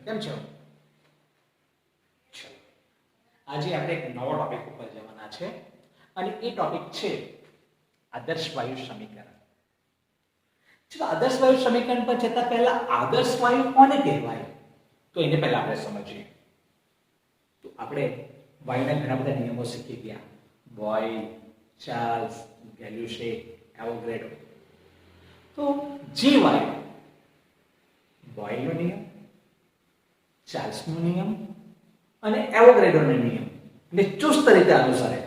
કેમ છો? ચલો, આજે આપણે એક નવો ટોપિક ઉપર જવાના છે અને એ ટોપિક છે આદર્શ વાયુ સમીકરણ. ચલો, આદર્શ વાયુ સમીકરણ પર જતા પહેલા આદર્શ વાયુ કોને કહેવાય તો એને પહેલા આપણે સમજીએ. તો આપણે વાયુના ઘણા બધા નિયમો શીખી ગયા. Boyle, Charles, Gay-Lussac, Avogadro. તો જે વાયુ બોયલનો નિયમ, ચાર્લ્સનો નિયમ અને એવોગેડ્રોનો નિયમ ને ચુસ્ત રીતે અનુસરે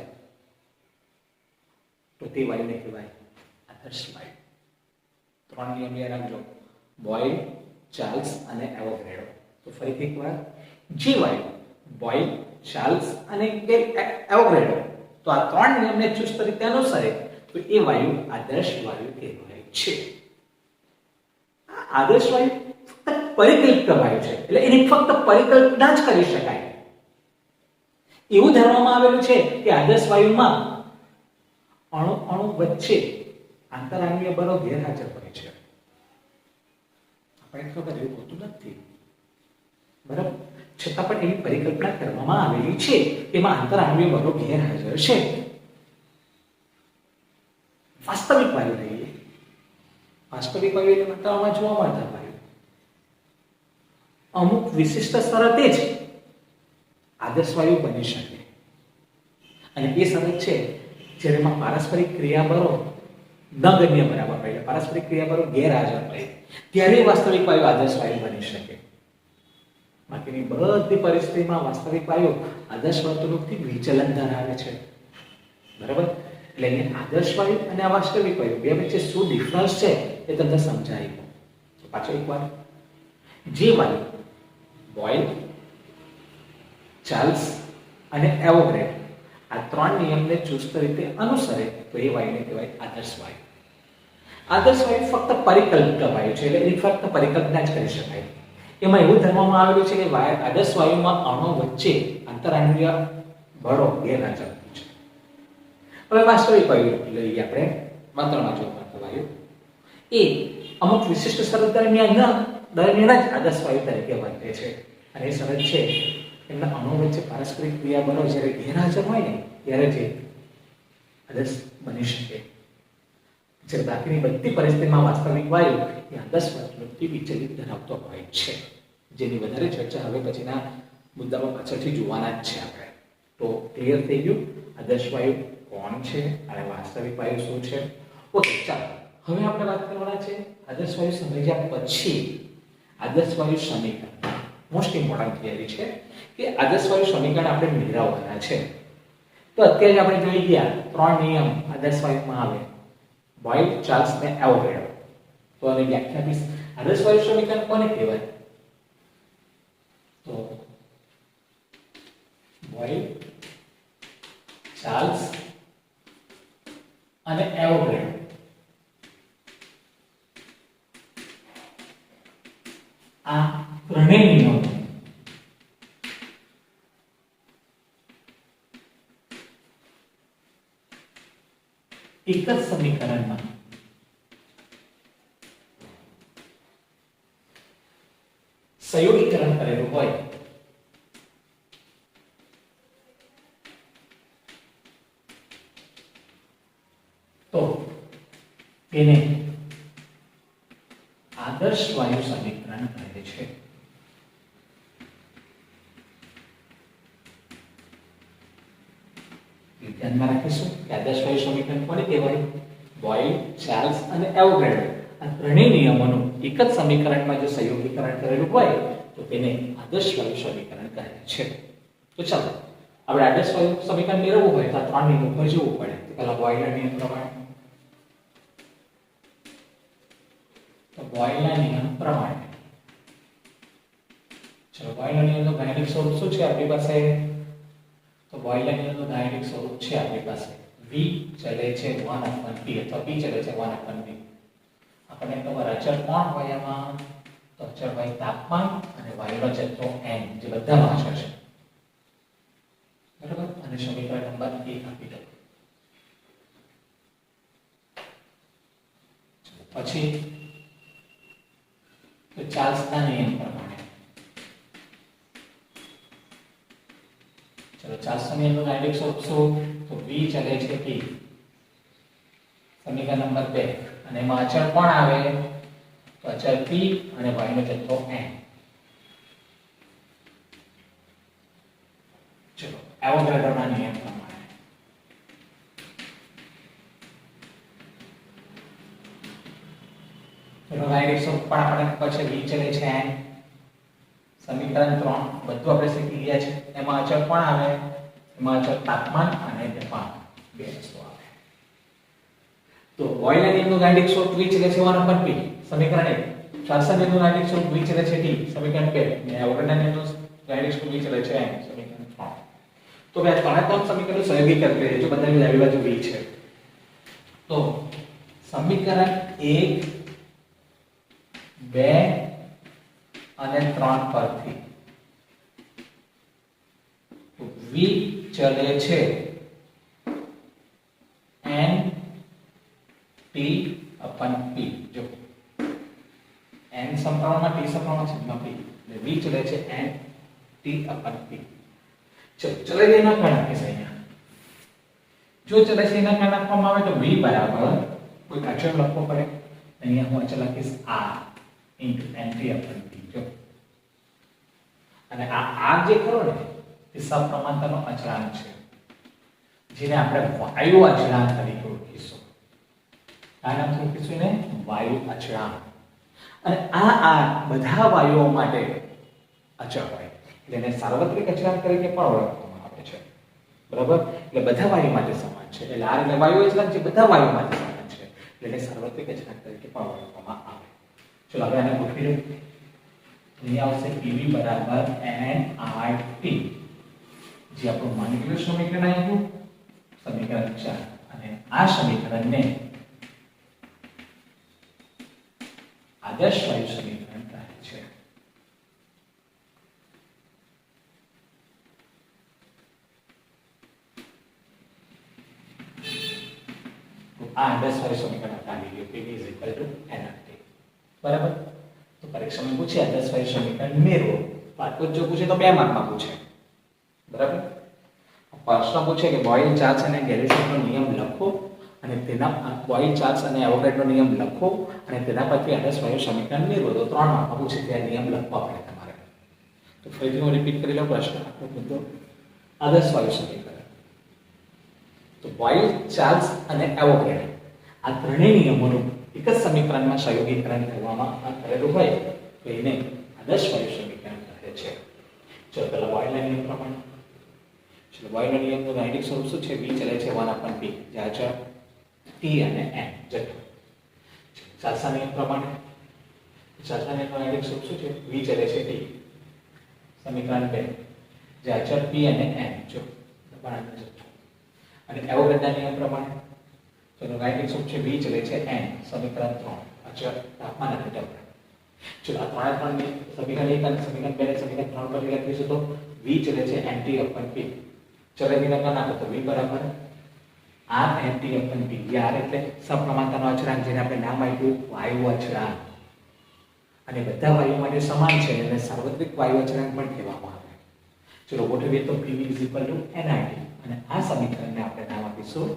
તો તે વાયુને કહેવાય આદર્શ વાયુ. ત્રણ નિયમ યાદ રાખજો: બોયલ, ચાર્લ્સ અને એવોગેડ્રો. તો ફરીથી એકવાર, જે વાયુ બોયલ, ચાર્લ્સ અને એવોગેડ્રો, તો આ ત્રણ નિયમને ચુસ્ત રીતે અનુસરે તો એ વાયુ આદર્શ વાયુ કહેવાય છે. આ આદર્શ વાયુ પરિકલ્પિત વાયુ છે, એટલે એની ફક્ત પરિકલ્પના જ કરી શકાય. એવું ધારવામાં આવેલું છે કે આદર્શ વાયુમાં અણુ અણુ વચ્ચે આંતરાણુય બળો ગેરહાજર હોય છે. આપણે ખબર એવું હોતું નથી, બરાબર? છતાં પણ એવી પરિકલ્પના કરવામાં આવેલી છે એમાં આંતરાણુય બળો ગેરહાજર છે. વાસ્તવિક વાયુ લઈએ. વાસ્તવિક વાયુ એટલે વાતાવરણમાં જોવા મળતા વાયુ અમુક વિશિષ્ટ શરતે જ આદર્શ વાયુ બની શકે, અને એ શરત છે જેમાં પારસ્પરિક ક્રિયાબળો નગણ્ય બરાબર હોય, પારસ્પરિક ક્રિયાબળો ગેરહાજર હોય, ત્યારે વાસ્તવિક વાયુ આદર્શ વાયુ બની શકે. બાકીની બધી પરિસ્થિતિમાં વાસ્તવિક વાયુ આદર્શ વર્તણૂકથી વિચલન ધરાવે છે, બરાબર? એટલે અહીંયા આદર્શ વાયુ અને વાસ્તવિક વાયુ બે વચ્ચે શું ડિફરન્સ છે એ તમને સમજાવી દઉં. પાછો એકવાર, જે વાયુ બોયલ, ચાર્લ્સ અને એવોગેડ્રો આ ત્રણ નિયમને ચુસ્ત રીતે અનુસરે તો એ વાયુને કહેવાય આદર્શ વાયુ. આદર્શ વાયુ ફક્ત પરિકલ્પિત વાયુ છે, એટલે એની ફક્ત પરિકલ્પના જ કરી શકાય. એમાં એવું ધારવામાં આવેલું છે કે આદર્શ વાયુમાં અણુ વચ્ચે આંતરાણુય બળો ગેરહાજર હોય છે. હવે વાસ્તવિક વાયુ લઈએ આપણે, વાતાવરણમાં જોવા મળતા વાયુ એ અમુક વિશિષ્ટ શરત દરમિયાન જ આદર્શ વાયુ તરીકે વર્તે છે, અને એ શરત છે એમના અણુ વચ્ચે પારસ્પરિક ક્રિયાબળો જ્યારે ગેરહાજર હોય ને ત્યારે જે આદર્શ બની શકે. જ્યારે બાકીની બધી પરિસ્થિતિમાં વાસ્તવિક વાયુ એ આદર્શ વર્તણૂકથી વિચલિત ધરાવતો હોય છે, જેની વધારે ચર્ચા હવે પછીના મુદ્દામાં પાછળથી જોવાના જ છે આપણે. તો ક્લિયર થઈ ગયું આદર્શ વાયુ કોણ છે અને વાસ્તવિક વાયુ શું છે? ઓકે, ચાલો હવે આપણે વાત કરવાના છે આદર્શ વાયુ સમજ્યા પછી આદર્શ વાયુ સમીકરણ. મોસ્ટ ઇમ્પોર્ટન્ટ થિયરી છે કે આદર્શ વાયુ સમીકરણ આપણે મેળવવાના છે. તો અત્યારે આપણે જોઈ ગયા ત્રણ નિયમ આદર્શ વાયુમાં આવે: બોયલ, ચાર્લ્સ અને એવોગેડ્રો. તો આની વ્યાખ્યા આપીશ. આદર્શ વાયુ સમીકરણ કોને કહેવાય? તો બોયલ, ચાર્લ્સ અને એવોગેડ્રો આ ત્રણેય નિયમો એક જ સમીકરણમાં સંયોગીકરણ કરેલું હોય તો તેને આદર્શ વાયુ સમીકરણ કહે છે. ધ્યાનમાં રાખીશું કે આદર્શ વાયુ સમીકરણ કોને કહેવાય? બોયલ, ચાર્લ્સ અને એવોગેડ્રો આ ત્રણેય નિયમોનું એક જ સમીકરણમાં જો સંયોગીકરણ કરેલું હોય તો તેને આદર્શ વાયુ સમીકરણ કહે છે. તો ચાલો આપણે આદર્શ વાયુ સમીકરણ મેળવવું હોય તો આ ત્રણ નિયમો પર જોવું પડે. તો પહેલા બોયલના નિયમ પ્રમાણે, તો બોયલના નિયમ પ્રમાણે ચલો બોયલના નિયમનો ગાણિતિક સ્વરૂપ શું છે આપણી પાસે? તો બોયલના નિયમનું ગાણિતિક સ્વરૂપ છે આપણી પાસે v ચલે છે 1/p અથવા p ચલે છે 1/p. આપણને ખબર અચળ કોણ હોય એમાં? તો અચળ હોય તાપમાન અને વાયુનો જથ્થો n, જે બધામાં અચળ છે, બરાબર? અને સમીકરણ નંબર 1 આપી દો. પછી તો ચાર્લ્સના નિયમ પ્રમાણે નિયમનું ગાણિતિક સ્વરૂપ શું? તો v ચલે છે t, સમીકરણ નંબર 2, અને એમાં અચળ કોણ આવે? તો અચળ p અને y નો જથ્થો n. ચલો એવોગાડ્રોના નિયમ પ્રમાણે એનો ગાણિતિક સ્વરૂપ પણ આપણે ખબર છે, v ચલે છે n. સમીકરણ 3 બધું આપણે શીખી ગયા છે. એમાં અચળ કોણ આવે? એમાં અચળ તાપમાન અને દબાણ, બે વસ્તુ આવે. તો બોયલના નિયમનું ગાણિતિક સ્વરૂપ v ચલે છે 1/p, સમીકરણ 1. ચાર્લ્સના નિયમનું ગાણિતિક સ્વરૂપ v ચલે છે t, સમીકરણ 2. અને એવોગાડ્રોના નિયમનું ગાણિતિક સ્વરૂપ v ચલે છે n, સમીકરણ 3. તો બે ત્રણ સમીકરણો સહયોગી કરી લઈએ જો બધાની ડાબી બાજુ v છે. તો સમીકરણ 1, 2 અને 3 પરથી v ચલે છે n t upon p. જો n સમપ્રમાણમાં t સમપ્રમાણમાં છેદમાં p, એટલે v ચલે છે n t upon p. ચલો એના કણ નાખીશ અહીંયા. જો ચલે છે એના કણ નાખવામાં આવે તો v બરાબર કોઈ અચળ લખવો પડે. અહીંયા હું અચળ લખીશ r into nt upon p. જો અને આ r જે ખરો ને તે સપ્રમાણતાનો અચળાંક છે, જેને આપણે વાયુ અચળાંક તરીકે ઓળખીશું. આ નામ ઓળખીશું ને વાયુ અચળાંક. અને આ બધા વાયુઓ માટે અચળ હોય એટલે એને સાર્વત્રિક અચળાંક તરીકે પણ ઓળખવામાં આવે છે. બરાબર? એટલે બધા વાયુ માટે સમાન છે. એટલે આ એટલે વાયુ અચળાંક જે બધા વાયુ માટે સમાન છે એટલે એને સાર્વત્રિક અચળાંક તરીકે પણ ઓળખવામાં આવે. ચલો હવે આને ગોઠવી દો. અહીંયા આવશે PV બરાબર nRT, જે આપણું માનીલું સમીકરણ આવ્યું, સમીકરણ 4. અને આ સમીકરણને આદર્શ વાયુ સમીકરણ કહે છે. આ આદર્શ વાયુ સમીકરણ આપી ગયું PV nRT. બરાબર? તો પરીક્ષામાં પૂછે આદર્શ વાયુ સમીકરણ મેળવો. પાછું જો પૂછે તો 2 માર્કમાં પૂછે. બરાબર? પ્રશ્ન પૂછે કે બોયલ ચાર્જ અને ગેલિલિયોનો નિયમ લખો અને તેના બોયલ ચાર્જ અને એવોગાડ્રો નિયમ લખો અને તેના પરથી આદર્શ વાયુ સમીકરણ મેળવો. તો 3 માર્કમાં પૂછે કે આ નિયમ લખવા પડે તમારે. તો ફરીથી હું રિપીટ કરી લઉં પ્રશ્ન. આપણો મુદ્દો આદર્શ વાયુ સમીકરણ. તો બોયલ ચાર્જ અને એવોગાડ્રો આ ત્રણેય નિયમોનું એક જ સમીકરણમાં સંયોગીકરણ કરવામાં કરેલું હોય તો એને આદર્શ વાયુ સમીકરણ કહે છે. ચલો પહેલા બોયલના નિયમ પ્રમાણે. ચલો બોયલના નિયમનું ગાણિતિક સ્વરૂપ શું છે? v ચલે છે 1/p, જ્યાં અચળ t અને n જથ્થો. ચાર્લ્સના નિયમ પ્રમાણે ચાર્લ્સના નિયમનું ગાણિતિક સ્વરૂપ શું છે? v ચલે છે t, સમીકરણ 2, જ્યાં અચળ p અને n જો દબાણનો જથ્થો. અને એવોગાડ્રોના નિયમ પ્રમાણે ચલો ગાણિતિક સ્વરૂપ છે v ચલે છે n, સમીકરણ 3, અચળ તાપમાન અને દબાણ. ચલો આ ત્રણે સમીકરણ 1 અને સમીકરણ 2 અને સમીકરણ 3 પર લખીશું તો v ચલે છે nt upon p. ચલો એની નકલ નાખો તો v બરાબર r nt upon p. r એટલે સપ્રમાણતાનો અચળાંક, જેને આપણે નામ આપ્યું વાયુ અચળાંક. અને બધા વાયુ માટે સમાન છે એટલે સાર્વત્રિક વાયુ અચળાંક પણ કહેવામાં આવે. ચલો ગોઠવીએ તો PV nRT. અને આ સમીકરણને આપણે નામ આપીશું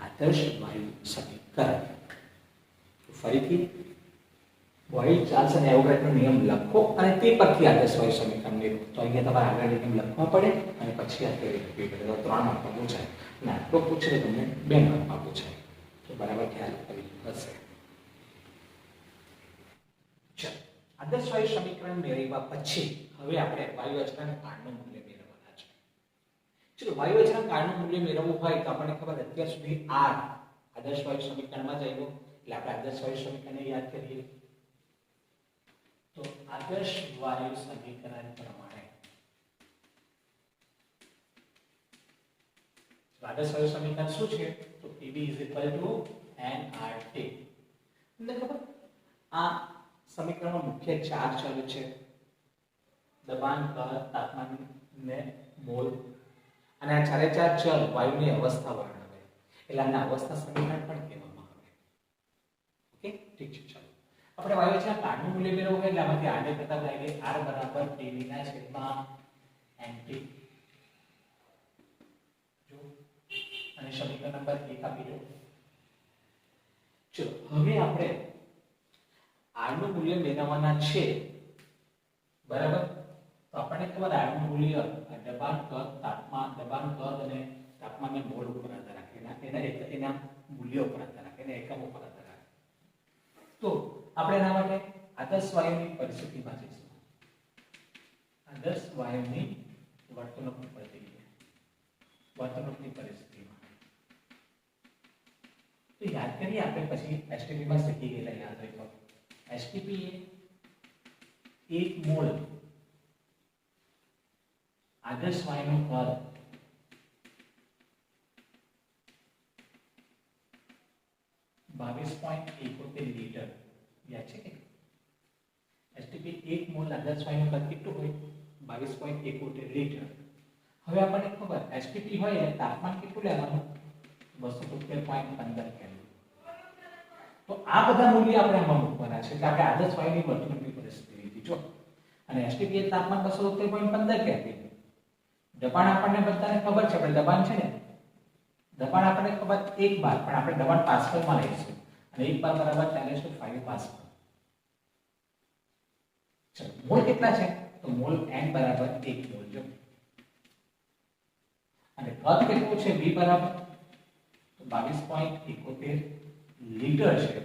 આદર્શ વાયુ સમીકરણ. ફરીથી બોયલ ચાર્જ અને એવોગાડ્રો નિયમ લખો અને તે પરથી આદર્શ વાયુ સમીકરણ મેળવો. તો અહીંયા તમારે આગળ નિયમ લખવા પડે અને પછી આ કરી લખવી પડે. તો 3 માર્કમાં પૂછાય અને આટલો પૂછે તો તમને 2 માર્કમાં પૂછાય. તો બરાબર ખ્યાલ કરી હશે. ચાલો આદર્શ વાયુ સમીકરણ મેળવ્યા પછી હવે આપણે વાયુ અચળાંક કાળનું મૂલ્ય મેળવવાના છે. ચલો વાયુ અચળાંક કાળનું મૂલ્ય મેળવવું હોય તો આપણને ખબર અત્યાર સુધી r આદર્શ વાયુ સમીકરણમાં જ આવ્યું એટલે આપણે આદર્શ વાયુ સમીકરણને યાદ કરીએ. તો આદર્શ વાયુ સમીકરણ પ્રમાણે આદર્શ વાયુ સમીકરણ શું છે? તો PV nRT. તમને ખબર આ સમીકરણમાં મુખ્ય 4 ચલ છે: દબાણ, કદ, તાપમાન ને મોલ. અને આ ચારે 4 ચલ વાયુની અવસ્થા વર્ણવે એટલે આના અવસ્થા સમીકરણ પણ કહેવામાં આવે. ઓકે, ઠીક છે. ચાલો આપણે વાયુ અચળાંક કાળનું મૂલ્ય મેળવવું હોય એટલે આમાંથી આને કરતા લાગે r બરાબર PV ના છેદમાં nt. સમીકરણ નંબર 1 આપી દો. ચલો હવે આપણે r નું મૂલ્ય મેળવવાના છે, બરાબર. તો આપણને ખબર r નું મૂલ્ય દબાણ કદ અને તાપમાનને મોલ ઉપર આધાર રાખે, એના મૂલ્ય ઉપર આધાર રાખે, એના એકમો ઉપર આધાર રાખે. તો આપણે એના માટે આદર્શ વાયુની પરિસ્થિતિમાં જઈશું. આદર્શ વાયુની વર્તણૂકની પરિસ્થિતિમાં તો યાદ કરીએ આપણે પછી એસટીપી માં શીખી ગયેલા, યાદ રાખો. એસટીપી એ 1 મોલ આદર્શ વાયુનું કદ લીટર યાદ છે કે એસટીપી 1 મોલ આદર્શ વાયુનું કદ કેટલું હોય? 22.71 લીટર. હવે આપણને ખબર એસટીપી હોય એટલે તાપમાન કેટલું લેવાનું? 273.15 કેલ્વિન. તો આ બધા મૂલ્ય આપણે આમાં મૂકવાના છે એટલે આપણે આદર્શ વાયુની વર્તણૂકની પરિસ્થિતિ લીધી જો. અને એસટીપી એ તાપમાન 273.15 કેલ્વિન. દબાણ આપણને બધાને ખબર છે, આપણે દબાણ છે ને, દબાણ આપણને ખબર 1 બાર, પણ આપણે દબાણ પાસ્કલમાં લઈશું અને 1 બાર બરાબર 10⁵ પાસ્કલ. ચલો મોલ કેટલા છે? તો મોલ n બરાબર 1 મોલ જો. અને કદ કેટલું છે? v બરાબર તો 22.71 લીટર છે.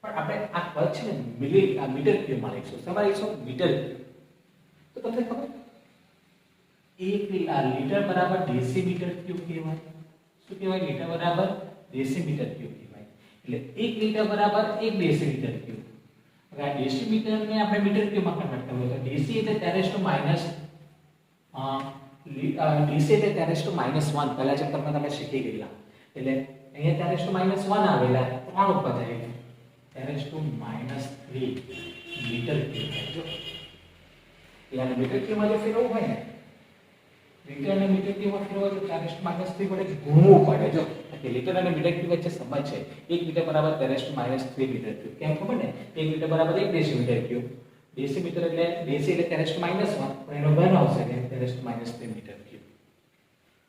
પણ આપણે આ કદ છે ને મીટર ક્યુબમાં લઈશું. તમારે લઈશું મીટર ક્યુબ. તો તમને ખબર 1 લીટર બરાબર ડેસીમીટર ક્યુબ કહેવાય. શું કહેવાય? લીટર બરાબર ડેસીમીટર ક્યુબ કહેવાય. એટલે 1 લીટર બરાબર 1 ડેસીમીટર ક્યુબ. હવે આ ડેસીમીટરને આપણે મીટર ક્યુબમાં કન્વર્ટ કરવું તો ડેસી એટલે 10⁻⁻⁰ ડેસી એટલે 10⁻⁻�1 પહેલા જે તમે શીખી ગયેલા. એટલે અહીંયા 10⁻⁻1 આવેલા 3 ઉપર જાય 10⁻³ મીટર ક્યુબ જો. એટલે મીટર ક્યુબમાં જો ફેરવવું હોય ને, લીટર અને મીટર ક્યુબમાં ફેરવવું તો 10⁻³ વડે ગુણવું પડે જો. કે લીટર અને મીટર ક્યુબ વચ્ચે સંબંધ છે. 1 મીટર બરાબર 10⁻³ મીટર ક્યુબ. કેમ ખબર ને? 1 મીટર બરાબર 1 ડેસીમીટર ક્યુબ. ડેસીમીટર એટલે ડેસી એટલે 10⁻⁻1 પણ એનો ઘન આવશે કે 10⁻³ મીટર ક્યુબ.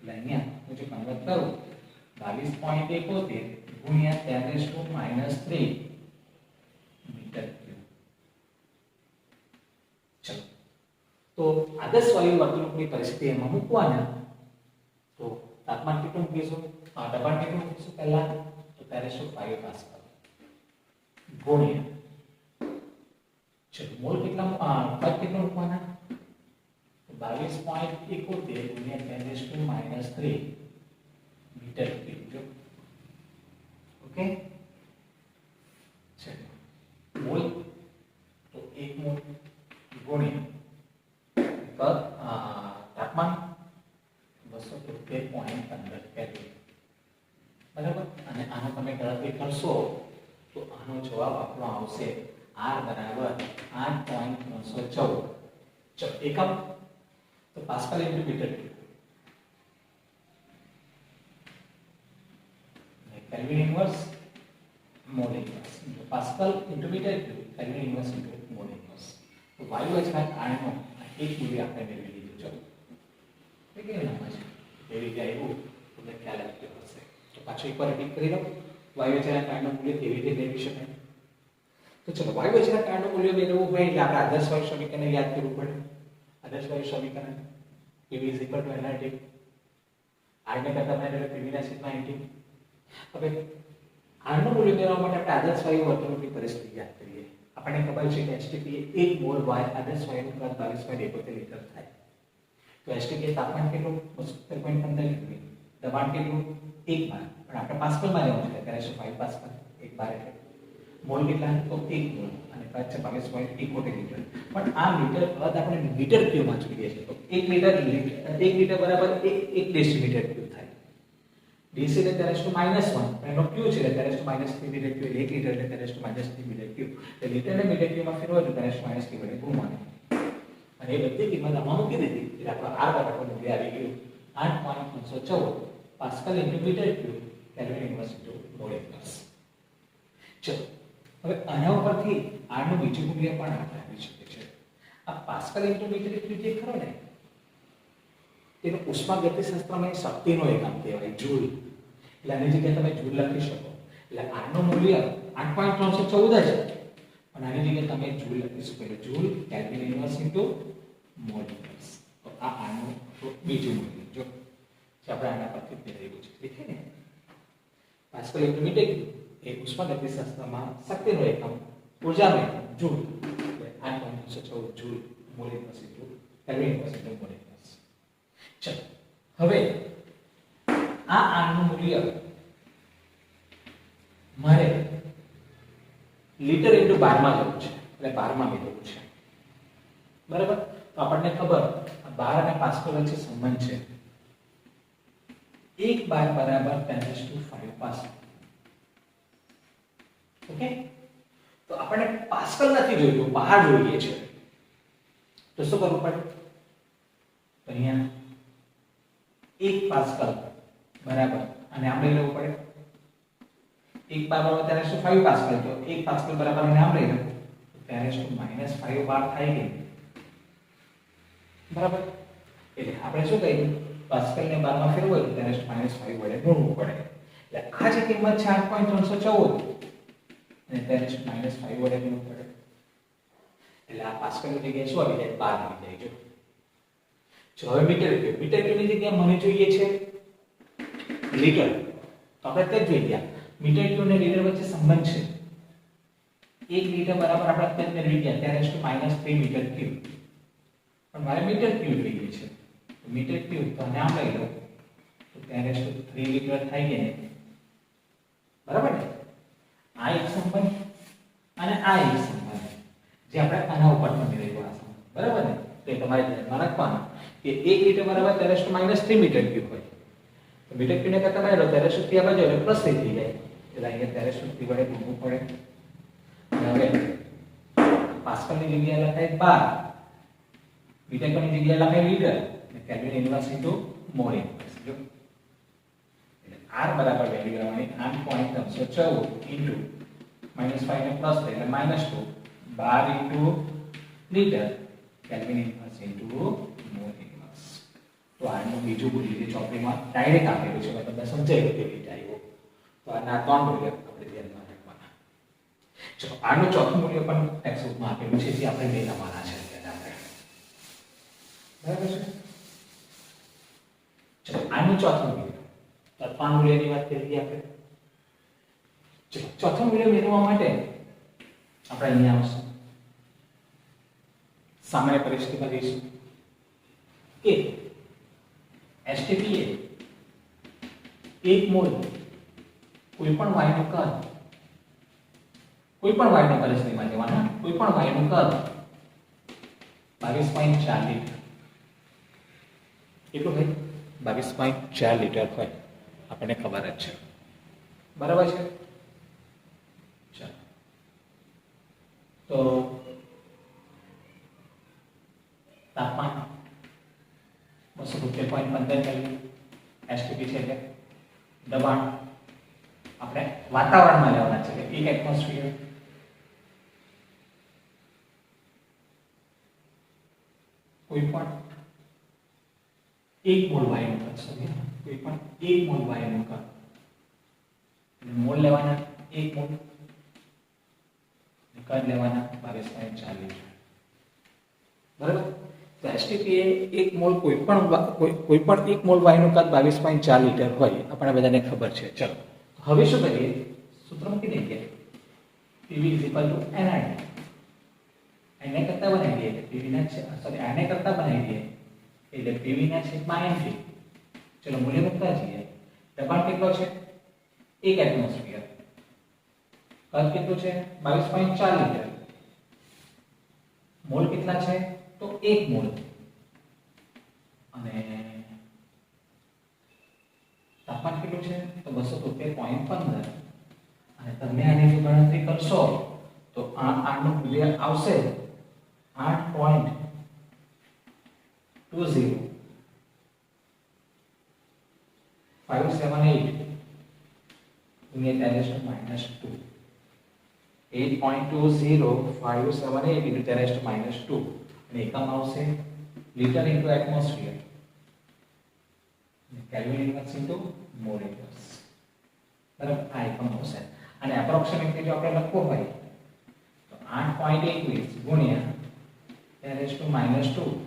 એટલે અહીંયા હું જો કન્વર્ટ કરું 22.71 ગુણ્યા 10⁻³ મીટર ક્યુબ. ચલો તો આદર્શ વાયુ વર્તણૂકની પરિસ્થિતિ એમાં મૂકવાના. તો તાપમાન કેટલું મૂકીશું? દબાણ કેટલું મૂકીશું પહેલા? તો 10⁵ પાસ્કલ ગુણ્યા ચલો મોલ કેટલા કદ કેટલું મૂકવાના? 22.71 ગુણ્યા 10⁻³ મીટર ક્યુબ જો. ઓકે ચલો મોલ તો 1 મોલ ગુણ્યા કદ તાપમાન 273.15 કેલ્વિન. બરાબર. અને આનો તમે ગણતરી કરશો તો આનો જવાબ આપણો આવશે R બરાબર 8.314. ચલો એકમ તો pascal into metre cube. Kelvin inverse mole inverse into pascal into metre cube kelvin inverse into mole inverse. તો વાયુ અચળાંક આનો એક મૂલ્ય આપણે મેળવી લીધું ચલો. એ કેવી નામ છે? એ રીતે આવ્યું તમને ખ્યાલ આવ્યો હશે. તો પાછું એકવાર રિપીટ કરી લો. વાયુ અચળાંક આનું મૂલ્ય કેવી રીતે મેળવી શકાય? તો ચલો વાયુ અચળાંક આનું મૂલ્ય મેળવવું હોય એટલે આપણે આદર્શ વાયુ સમીકરણને યાદ કરવું પડે. આદર્શ વાયુ સમીકરણ PV = nRT. R ને કરતા આપણે PV ના છેદમાં NT. હવે R નું મૂલ્ય મેળવવા માટે આપણે આદર્શ વાયુ વર્તણૂકની પરિસ્થિતિ યાદ કરીએ. આપણને ખબર છે કે HTP એ 1 મોલ વાયુ આદર્શ વાયુનું કદ 22.71 લીટર થાય. તો HTP તાપમાન કેટલું? 273.15 કેલ્વિન. દબાણ કેટલું? 1 બાર. પણ આપણે પાસ્કલમાં લેવાનું છે 10⁵ પાસ્કલ. 1 બાર એટલે મોલ કેટલા? તો 1 મોલ અને કદ છે 22.71 લીટર. પણ આ મીટર કદ આપણે મીટર ક્યુબમાં જોઈએ છે. તો 1 લીટર બરાબર 1 ડેસીમીટર ક્યુબ થાય. ડેસી એટલે 10⁻⁻1 એનો ક્યુ છે એટલે 10⁻³ મીટર ક્યુબ. 1 લીટર એટલે 10⁻³ મીટર ક્યુબ. એટલે લીટર અને મીટર ક્યુબમાં ફેરવો તો 10⁻³ વડે ગુણવાનું. અને એ બધી કિંમત આમાં મૂકી દીધી એટલે આપણો R બરાબર મૂલ્ય આવી ગયું 8.314 pascal into metre cube kelvin inverse into mole inverse. ચલો હવે આના ઉપરથી R નું બીજું મૂલ્ય પણ આપણે આપી શકીએ છીએ. આ પાસ્કલ ઇન્ટુ મીટર ક્યુબ જે ખરો ને તેનો ઉષ્માગતિશાસ્ત્રમાં શક્તિનો એકમ કહેવાય જૂલ. એટલે આની જગ્યાએ તમે જૂલ લખી શકો. એટલે r નું મૂલ્ય 8.314 છે, પણ આની જગ્યાએ તમે જૂલ લખી શકો. એટલે joule kelvin inverse into mole inverse. તો આ r નું બીજું મૂલ્ય જો જે આપણે આના પરથી મેળવ્યું છે. ઠીક છે ને? પાસ્કલ એટલે મીટર એ ઉષ્માગતિશાસ્ત્રમાં શક્તિનો એકમ, ઉર્જાનો એકમ જૂલ. એટલે 8.314 joule mall inverse into kelvin inverse into mole inverse. ચલો હવે આ r નું મૂલ્ય મારે લિટર ઇન્ટુ 12 માં લેવું છે. એટલે 12 માં મેળવવું છે. બરાબર? તો આપણને ખબર 12 અને પાસ્કલ વચ્ચે સંબંધ છે. 1 બાર બરાબર 10⁵ પાસ્કલ. ઓકે? તો આપણને પાસ્કલ નથી જોઈતું, બહાર જોઈએ છે. તો શું કરવું પડે? તો અહીંયા 1 પાસ્કલ બરાબર અને આમ લઈ લેવું પડે. 1 બાર બરાબર 10⁵ પાસ્કલ. તો 1 પાસ્કલ બરાબર અને આમ લઈ લો તો 10⁻⁵ બાર થઈ ગઈ. બરાબર? એટલે આપણે શું કહીએ? પાસ્કલ ને 12 માં ફેરવો તો 10⁻⁵ વડે ગુણવું પડે. એટલે આ જે કિંમત છે 8.314 અને 10⁻⁵ વડે ગુણવું પડે. એટલે આ પાસ્કલ ની જગ્યાએ શું આવી જાય? 12 આવી જાય. જો હવે મીટર ક્યુબ. મીટર ક્યુબ ની જગ્યાએ મને જોઈએ છે લિટર. તો આપણે તે જ જોઈ ગયા. મીટર ક્યુબ અને લિટર વચ્ચે સંબંધ છે. 1 લિટર બરાબર આપણે અત્યારે મેળવી ગયા 10⁻³ મીટર ક્યુબ. પણ મારે મીટર ક્યુબ જોઈએ છે. તો મીટર ક્યુબ તો આને આમ લઈ લો તો 10⁻³ લિટર થઈ ગયા. બરાબર ને? આ એક સંબંધ અને આ એક સંબંધ જે આપણે આના ઉપર મેળવ્યો આ સંબંધ. બરાબર ને? તો એ તમારે ધ્યાનમાં રાખવાનું કે 1 લિટર બરાબર 10⁻³ મીટર ક્યુબ હોય. તો મીટર ક્યુબ ને કરતા મેળવો 10⁻³ આ બાજુ એટલે પ્લસ થઈ જાય. એટલે અહીંયા 10⁻³ વડે ગુણવું પડે. હવે પાસ્કલ ની જગ્યાએ લખાય 12, મીટર ક્યુબ ની જગ્યાએ લખાય લિટર અને kelvin inverse into mole inverse. જો એટલે r બરાબર વેલ્યુ લેવાની 8.314 ઇન્ટુ -5 ને પ્લસ એટલે -2 12 into litre kelvin inverse into mole inverse. તો આનું બીજું મૂલ્ય જે ચોપડીમાં ડાયરેક્ટ આપેલું છે તમને સમજાય કે કેવી રીતે આવ્યું. તો આના 3 મૂલ્ય આપણે ધ્યાનમાં રાખવાના. ચલો આનું ચોથું મૂલ્ય પણ ટેક્સ્ટબુકમાં આપેલું છે જે આપણે મેળવવાના છે અત્યારે આપણે. બરાબર છે? ચલો આનું ચોથું મૂલ્ય. તો 3 મૂલ્યની વાત કરી આપણે. ચલો ચોથું મૂલ્ય મેળવવા માટે આપણે અહીંયા આવશું. સામાન્ય પરિસ્થિતિમાં લઈશું કે STP એ 1 મોલ કોઈપણ વાયુનું કદ, કોઈપણ વાયુની પરિસ્થિતિમાં લેવાના, કોઈપણ વાયુનું કદ 22.4 લિટર. કેટલું હોય? 22.4 લિટર હોય. આપણને ખબર જ છે. બરાબર છે? ચાલો તો તાપમાન 270.15 કેલ્વિન STP છે. એટલે દબાણ આપણે વાતાવરણમાં લેવાના છે કે 1 એટમોસ્ફિયર. કોઈ પણ 1 મોલ વાયુનું કદ, કોઈ પણ 1 મોલ વાયુનું કદ મોલ લેવાના 1 મોલ, કદ લેવાના 22.4 લિટર. બરાબર? તો STP એ 1 મોલ કોઈ પણ 1 મોલ વાયુનું કદ 22.4 લિટર હોય. આપણને બધાને ખબર છે. ચલો હવે શું કરીએ? સૂત્ર મૂકી દઈએ. PV NRT. એને કરતા બનાવી દઈએ. PV ના છે સોરી આને કરતા બનાવી દઈએ એટલે PV ના છેદમાં NT. ચલો મૂલ્ય મૂકતા જઈએ. દબાણ કેટલો છે? 1 એટમોસ્ફિયર. કદ કેટલું છે? 22.4 લિટર. મોલ કેટલા છે? તો 1 મોલ. અને તાપમાન કેટલું છે? તો 273.15. અને તમે આની જો ગણતરી કરશો તો આ આનું મૂલ્ય આવશે 8.20 578 ગુણ્યા 10⁻². 8.20578 into 10⁻². અને એકમ આવશે litre into atmosphere. Kelvin inverse into mole inverse. બરાબર આ એકમ આવશે અને એપ્રોક્સિમેટલી જો આપણે લખવું હોય તો 8.21 ગુણ્યા 10⁻²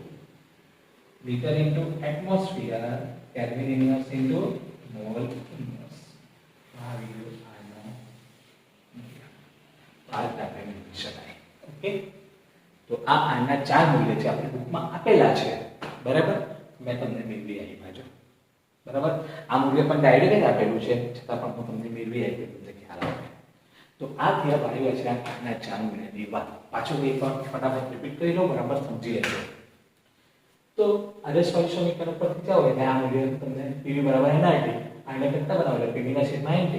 liter into atmosphere Kelvin inverse into mole inverse આ વિડિયો આનો આ આપણે મેળવી શકાય ઓકે તો આ આના ચાર મૂલ્ય છે આપણે બુકમાં આપેલા છે બરાબર મેં તમને મેળવી આવી બાજુ બરાબર આ મૂલ્ય પણ ડાયરેક્ટ જ આપેલું છે છતાં પણ હું તમને મેળવી આવી તમને ખ્યાલ આવે તો આ થયા વાયુ અચળાંકના ચાર મૂલ્યની વાત પાછું એકવાર ફટાફટ રિપીટ કરી લો બરાબર સમજી લેજો તો આદર્શ વાયુ સમીકરણ પરથી જાઓ એટલે આ મૂલ્ય તમને PV બરાબર NRT આને કરતા બનાવો એટલે PV ના છેદમાં NT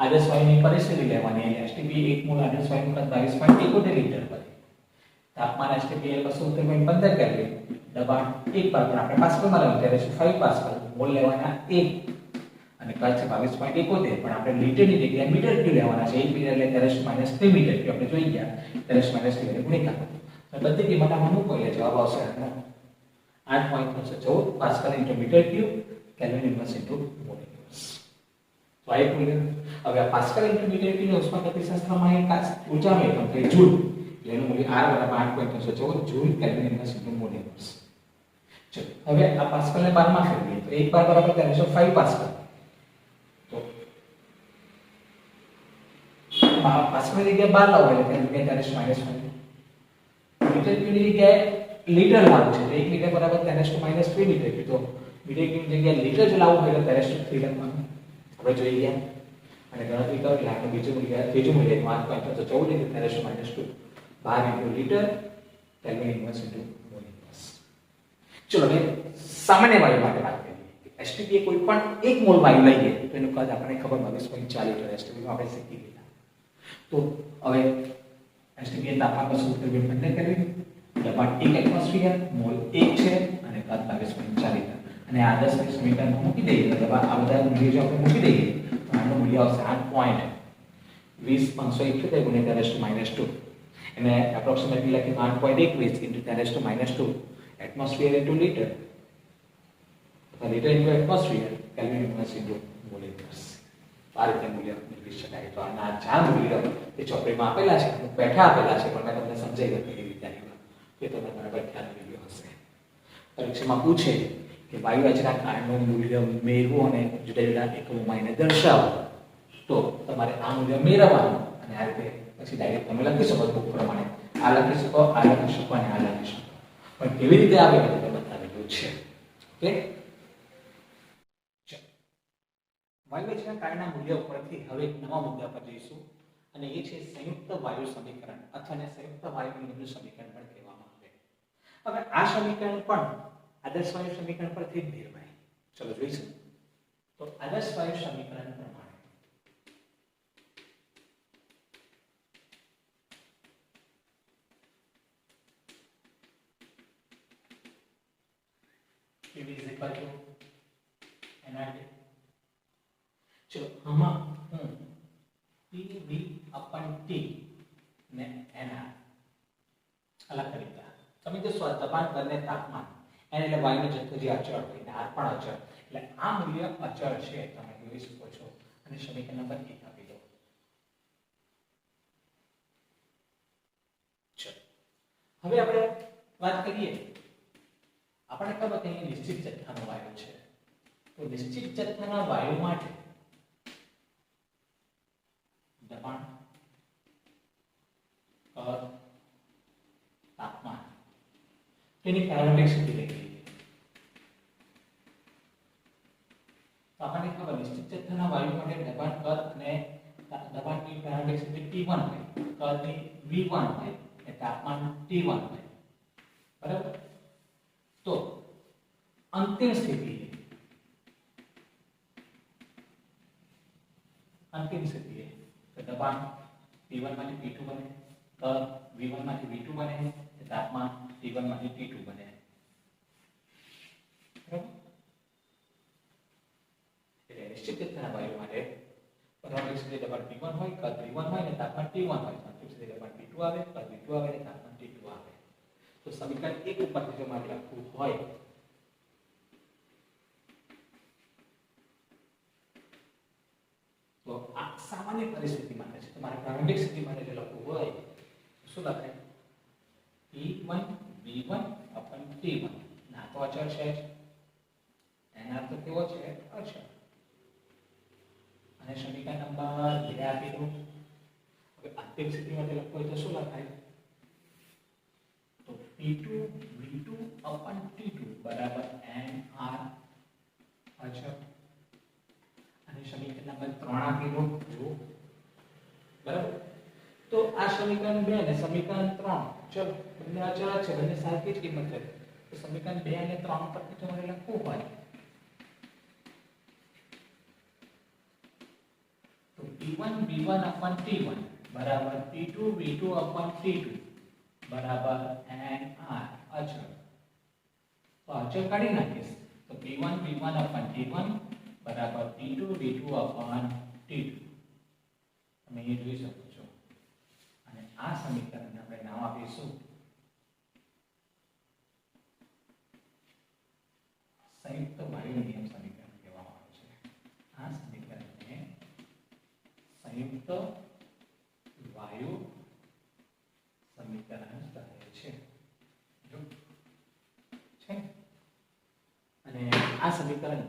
આદર્શ વાયુની પરિસ્થિતિ લેવાની એટલે STP 1 મોલ આદર્શ વાયુનું કદ 22.71 લિટર પર તાપમાન STP 270.15 કેલ્વિન દબાણ 1 પર આપણે પાસ્કલમાં લેવું ત્યારે 5 પાસ્કલ મોલ લેવાના 1 અને કદ છે 22.71 પણ આપણે લીટરની જગ્યાએ મીટર ક્યુબ લેવાના છે 1 મીટર એટલે 10⁻³ મીટર ક્યુબ આપણે જોઈ ગયા 10⁻³ એટલે ગુણ્યા તો બધી કિંમત આમાં મૂકો એટલે જવાબ આવશે 8.314 pascal into metre cube kelvin inverse into mole inverse તો આ એક મૂલ્ય હવે આ પાસ્કલ ઇન્ટુ મીટર ક્યુબ ઉષ્માગતિશાસ્ત્રમાં એક ઊર્જાનો એકમ છે જૂલ એનું મૂલ્ય R બરાબર 8.314 joule kelvin inverse into mole inverse ચલો હવે આ પાસ્કલને બારમાં ફેરવીએ તો 1 બાર બરાબર 305 પાસ્કલ તો પાસ્કલની જગ્યાએ 12 લાવો એટલે તેની જગ્યાએ 10⁻5 મીટર ક્યુબની જગ્યાએ लीटर लावू છે તો 1 મીટર બરાબર 10⁻³ મીટર ક્યુબ તો મીટર ક્યુબ જગ્યાએ લીટર જ લાવવું હોય તો 10⁻³ લખવાનું આપણે જોઈ ગયા અને ગણતરી કરો એટલે આપણે ત્રીજું મૂલ્ય 8.314 એટલે 10⁻²12 into litre kelvin inverse into mole inverse ચલો હવે સામાન્ય વાયુ માટે વાત કરીએ STP કોઈ પણ એક મોલ વાયુ લઈએ તો એનું કદ આપણને ખબર 22.4 લિટર STP માં આપણે શીખી ગયા તો હવે STP તાપમાન 270.15 કેલ્વિન દબાણ 1 એટમોસ્ફિયર મોલ 1 છે અને કદ 22.4 લિટર અને આદર્શ સમીકરણમાં મૂકી દઈએ તો દબાણ આ બધા મૂલ્ય જો આપણે મૂકી દઈએ તો આનું મૂલ્ય આવશે 8.20578 ગુણ્યા 10⁻² અને એપ્રોક્સિમેટલી લખી 8.21 into 10⁻² એટમોસ્ફિયર into લિટર અથવા litre into atmosphere kelvin inverse into mall inverse આ રીતે મૂલ્ય મેળવી શકાય તો આના ચાર મૂલ્ય એ ચોપડીમાં આપેલા છે બેઠા આપેલા છે પણ મેં તમને સમજાવી દીધું કેવી રીતે આવ્યું એ તમને બરાબર ખ્યાલ આવી ગયો હશે પરીક્ષામાં પૂછે કે વાયુ અચળાંક કાળનું મૂલ્ય મેળવો અને જુદા જુદા એકમોમાં એને દર્શાવો તો તમારે આ મૂલ્ય મેળવવાનું અને આ રીતે પછી ડાયરેક્ટ તમે લખી શકો બુક પ્રમાણે આ લખી શકો આ લખી શકો અને આ લખી શકો પણ કેવી રીતે આવે એ તમને બતાવેલું છે ઓકે વાયુ અચળાંક કાળના મૂલ્ય ઉપરથી હવે એક નવા મુદ્દા પર જઈશું અને એ છે સંયુક્ત વાયુ સમીકરણ અથવા સંયુક્ત વાયુનું સમીકરણ પણ કહેવામાં આવે હવે આ સમીકરણ પણ આદર્શ વાયુ સમીકરણ પરથી જ મેળવાય ચલો જોઈશું તો આદર્શ વાયુ સમીકરણ પ્રમાણે PV = NRT ચલો આમાં હું PV/T ને NR અલગ કરી દા તમે જો દબાણ અને તાપમાન n એટલે વાયુનો જથ્થો જે અચળ હોય ને r પણ અચળ એટલે આ મૂલ્ય અચળ છે તમે જોઈ શકો છો અને સમીકરણ નંબર 1 આપી દો ચલો હવે આપણે વાત કરીએ આપણે ખબર કે અહીં નિશ્ચિત જથ્થાનો વાયુ છે તો નિશ્ચિત જથ્થાના વાયુ માટે દબાણ તાપમાન તેની પ્રારંભિક સ્થિતિ લઈએ તો આપણને ખબર નિશ્ચિત જથ્થાના વાયુ માટે દબાણ કદ અને દબાણની પ્રારંભિક સ્થિતિ T1 હોય કદની V1 હોય અને તાપમાન T1 હોય બરાબર તો અંતિમ સ્થિતિ તો દબાણ P1 માંથી P2 બને કદ V1 માંથી V2 બને તાપમાન T1 માંથી T2 બને બરાબર એટલે નિશ્ચિત જથ્થાના વાયુ માટે પ્રારંભિક સ્થિતિ દબાણ P1 હોય કદ V1 હોય અને તાપમાન T1 હોય અંતિમ સ્થિતિ દબાણ P2 આવે કદ V2 આવે અને તાપમાન T2 આવે તો સમીકરણ 1 ઉપરથી જો મારે લખવું હોય તો આ સામાન્ય પરિસ્થિતિ માટે છે. તમારે પ્રારંભિક સ્થિતિ માટે જે લખવું હોય શું લખાય? P1 V1 upon T1 ના તો અચળ છે જ, એના અર્થ કેવો છે? અચળ. અને સમીકરણ નંબર 2 આપી દઉં. હવે અંતિમ સ્થિતિ માટે લખવું હોય તો શું લખાય? તો P2 V2 upon T2 બરાબર NR અચળ. અને સમીકરણ નંબર 3 આપી દઉં. જો બરાબર, તો આ સમીકરણ 2 અને સમીકરણ 3 ચલો બંને અચળ છે, બંને સાચી જ કિંમત છે. તો સમીકરણ 2 અને 3 પરથી તમારે લખવું હોય તો P1 V1 upon T1 બરાબર P2 V2 upon T2 બરાબર NR અચળ. તો અચળ કાઢી નાખીશ તો P1 V1 upon T1 બરાબર P2 V2 upon T2 તમે એ જોઈ શકો છો. અને આ સમીકરણને આપણે નામ આપીશું સંયુક્ત વાયુ નિયમ સમીકરણ કહેવામાં આવે છે. આ સમીકરણને સંયુક્ત વાયુ સમીકરણ કહે છે. જો છે. અને આ સમીકરણ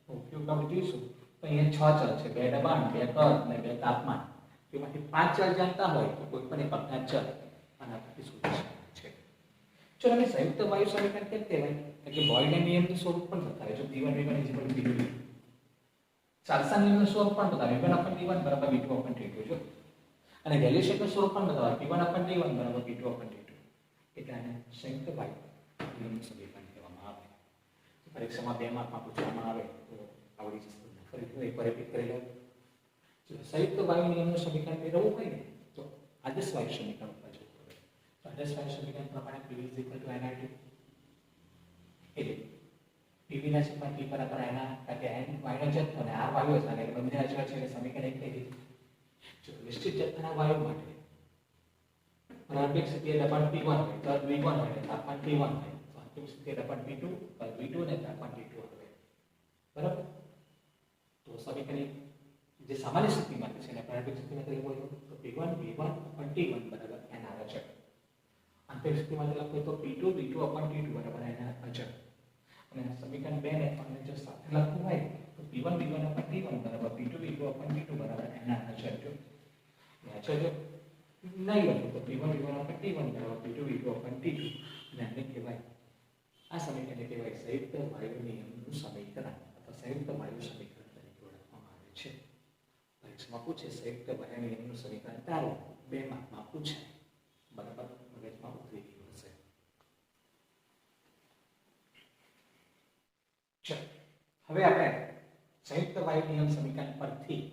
ઉપયોગ આપણે જોઈશું તો અહીંયા 6 ચલ છે, 2 દબાણ, 2 કદ અને 2 તાપમાન. તેમાંથી 5 ચલ જાણતા હોય તો કોઈ પણ એક અજ્ઞાત ચલ આના પરથી શોધી શકાય છે. જો તમે સંયુક્ત વાયુ સમીકરણ કેમ કહેવાય? એટલે બોયલના નિયમનું સ્વરૂપ પણ બતાવે. જો P1 V1 P2 ચાર્લ્સના નિયમનું સ્વરૂપ પણ બતાવે. V1 T1 બરાબર V2 T2 જો. અને રેલ્યુશનનું સ્વરૂપ પણ બતાવે. P1 T1 બરાબર P2 T2. એટલે આને સંયુક્ત વાયુ નિયમનું સમીકરણ કહેવામાં આવે. પરીક્ષામાં 2 માર્કમાં પૂછવામાં આવે તો આવડી જશે. ફરીથી એકવાર રિપીટ કરી લો. સંયુક્ત વાયુ નિયમનું સમીકરણ મેળવવું હોય ને તો આદર્શ વાયુ સમીકરણ ઉપર જવું પડે. તો આદર્શ વાયુ સમીકરણ પ્રમાણે PV NR2 એટલે PV ના છેદમાં P બરાબર NR, કારણ કે N વાયુનો જથ્થો અને R વાયુ છે, એટલે બંને અચળ છે એટલે સમીકરણ એક થઈ ગયું. જો નિશ્ચિત જથ્થાના વાયુ માટે પ્રારંભિક સ્થિતિએ દબાણ P1 હોય, કદ V1 હોય, તાપમાન T1 હોય, તો અંતિમ સ્થિતિએ દબાણ P2, કદ V2 અને તાપમાન T2 હોય. બરાબર? તો સમીકરણ જે સામાન્ય સ્થિતિમાં છે અને પ્રારંભિક સ્થિતિમાં લખવું હોય તો P1 V1 T1 બરાબર NR અચળ. અંતિમ સ્થિતિમાં લખવું તો P2 V2 T2 બરાબર NR અચળ. અને સમીકરણ 2 ને 3 ને જો સાથે લખવું હોય તો P1 V1 T1 બરાબર P2 V2 T2 બરાબર NR અચળ. જો અચળ જો નહીં લખું તો P1 V1 T1 બરાબર P2 V2 T2 અને આને કહેવાય આ સમીકરણને કહેવાય સંયુક્ત વાયુ નિયમનું સમીકરણ અથવા સંયુક્ત વાયુ સમીકરણ તરીકે ઓળખવામાં આવે છે. પરીક્ષામાં પૂછે સંયુક્ત વાયુ નિયમનું સમીકરણ તારો 2 માર્કમાં પૂછાય. બરાબર, મગજમાં ઉતરી ગયું હશે. ચલો હવે આપણે સંયુક્ત વાયુ નિયમ સમીકરણ પરથી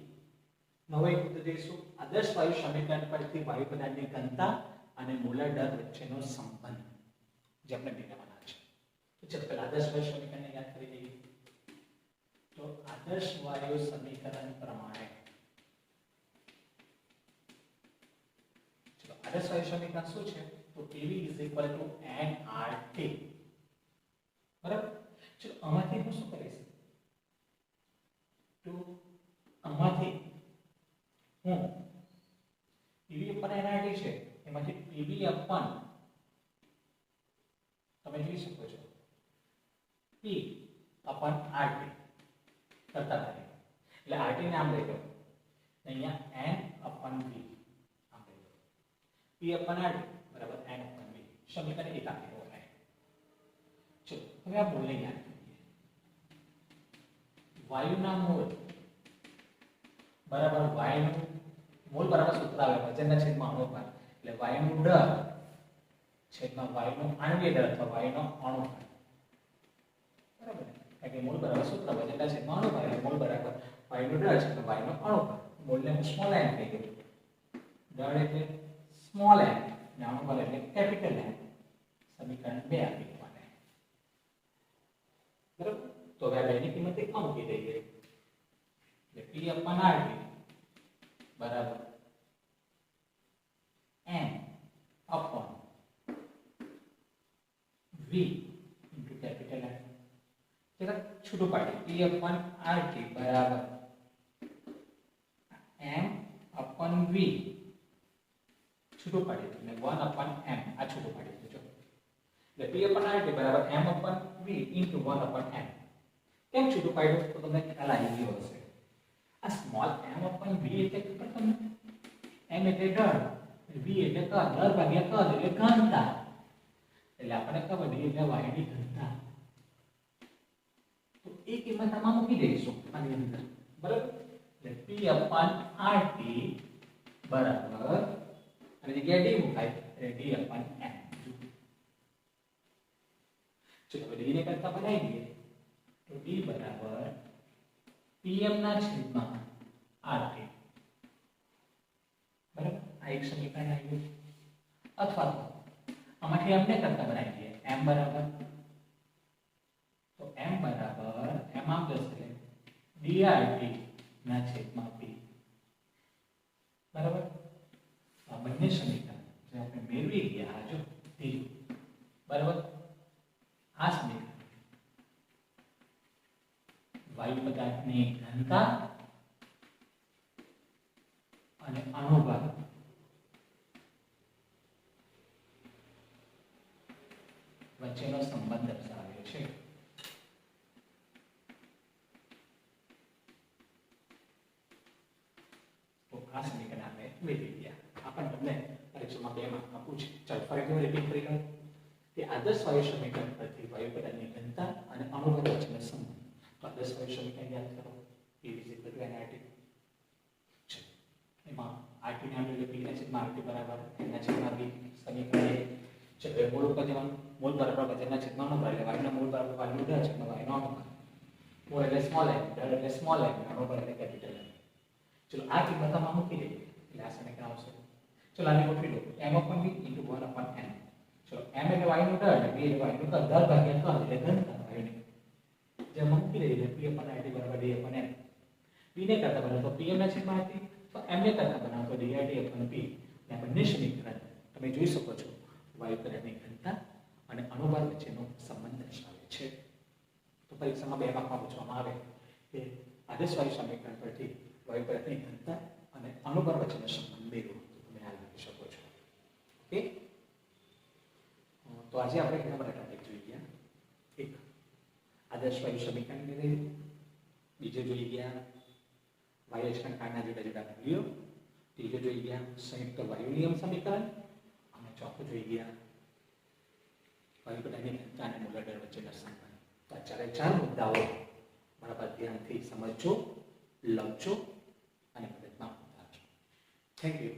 નવો એક મુદ્દો જોઈશું. આદર્શ વાયુ સમીકરણ પરથી વાયુ પદાર્થની ઘનતા અને મોલર દર વચ્ચેનો સંબંધ જે આપણે મેળવવાના છે. તો ચલો પહેલા આદર્શ વાયુ સમીકરણને યાદ કરી લઈએ. તો આદર્શ વાયુ સમીકરણ પ્રમાણે ચલો આદર્શ વાયુ સમીકરણ શું છે? તો PV NRT. બરાબર? ચલો આમાંથી હું શું કરીશ? તો આમાંથી હું PV NRT છે એમાંથી PV તમે જોઈ શકો છો P RT કરતા થાય. એટલે RT ને આમ લઈ લો, અહીંયા N V આમ લઈ લો. P RT બરાબર N V સમીકરણ 1 આપી દો. ચલો હવે આ બોલને યાદ કરીએ. વાયુના મોલ બરાબર વાયુનું મોલ બરાબર સૂત્ર આવે વજનના છેદમાં અણુભાર. એટલે વાયુનું દર છેદમાં વાયુનો આણ્વીય દર અથવા વાયુનો અણુભાર. બરાબર? કારણ કે મોલ બરાબર સૂત્ર વજનના છેદમાં અણુભાર એટલે મોલ બરાબર વાયુનો દર છેદમાં વાયુનો અણુભાર. મોલને હું સ્મોલ n કહી દઉં. દર એટલે સ્મોલ n અને અણુભાર એટલે કેપિટલ N. સમીકરણ 2 આપી દો. બરાબર? તો હવે આ બેની કિંમત એક મૂકી દઈએ. એટલે P RT બરાબર N V into capital N. જરા છૂટું પાડીએ. P RT બરાબર v છૂટું પાડી દો અને 1/m આ છૂટું પાડી દેજો એટલે p/rt બરાબર m/v into 1/m કેમ છૂટું પાડ્યું તો તમને ખ્યાલ આવી ગયો હશે આ સ્મોલ m/v એટલે ખબર તમને m એટલે ઢળ v એટલે કદ ઢળ ભાગ્યા કદ એટલે ઘનતા એટલે આપણે ખબર d એટલે y ની ઘનતા તો એ કિંમત આમાં મૂકી દઈશું આની અંદર બરાબર એટલે p/rt બરાબર અને જગ્યાએ d મુકાય એટલે d/m ચલો હવે d ને કરતા બનાવી દઈએ તો d બરાબર pm ના છેદમાં rt બરાબર આ એક સમીકરણ આવ્યું અથવા તો આમાંથી m ને કરતા બનાવી દઈએ m બરાબર તો m બરાબર m આમ જશે drt ના છેદમાં p બરાબર આ બંને સમીકરણ જે આપણે મેળવી ગયા જો ત્રીજું બરાબર આ સમીકરણ વાયુ પદાર્થની ઘનતા અને અણુભાર વચ્ચેનો સંબંધ દર્શાવે છે તો આ સમીકરણ આપણે મેળવી ગયા આપણને તમને પરીક્ષામાં 2 માર્કમાં પૂછે ચાલ ફરીથી રિપીટ કરી લઉં કે આદર્શ વાયુ સમીકરણ પરથી વાયુ પદાર્થની ઘનતા અને અણુભાર વચ્ચેનો સંબંધ તો આદર્શ વાયુ સમીકરણ યાદ કરો P = nRT એમાં RT ને આપણે p ના છેદમાં RT બરાબર n ના છેદમાં v સમીકરણ છે હવે મૂળ ઉપર જવાનું મૂળ બરાબર વજનના છેદમાં અણુભાર એટલે y ના મૂળ બરાબર y નું ઢળ છેદમાં y નો અણુભાર મૂળ એટલે સ્મોલ m ઢળ એટલે સ્મોલ m અણુભાર એટલે કેપિટલ M ચલો આ કિંમત આમાં મૂકી દઈએ એટલે આ સમીકરણ આવશે ચલો આને ગોઠવી દો m/v into 1/n ચલો m એટલે y નું ઢળ અને v એટલે y નું કદ ઢળ ભાગ્યા કદ એટલે ઘનતા y ની જેમ મૂકી દઈએ એટલે p/rt બરાબર d/m v ને કરતા બનાવો તો pm ના છેદમાં rt તો m ને કરતા બનાવો તો drt/p ને બંને સમીકરણ તમે જોઈ શકો છો વાયુ પદાર્થની ઘનતા અને અણુભાર વચ્ચેનો સંબંધ દર્શાવે છે તો પરીક્ષામાં 2 માર્કમાં પૂછવામાં આવે કે આદર્શ વાયુ સમીકરણ પરથી વાયુ પદાર્થની ઘનતા અને અણુભાર વચ્ચેનો સંબંધ મેળવો તો તમે આ લખી શકો છો ઓકે તો આજે આપણે ઘણા બધા ટોપિક જોઈ ગયા એક આદર્શ વાયુ સમીકરણ મેળવી બીજો જોઈ ગયા વાયુ અચળાંકના જુદા જુદા મૂલ્યો ત્રીજો જોઈ ગયા સંયુક્ત વાયુ નિયમ સમીકરણ અને ચોથું જોઈ ગયા વાયુ પદાર્થની ઘનતા અને મોલર દળ વચ્ચેના સંબંધ તો આ ચાર મુદ્દાઓ બરાબર ધ્યાનથી સમજજો લખજો અને મગજમાં ઉતારજો થેન્ક યુ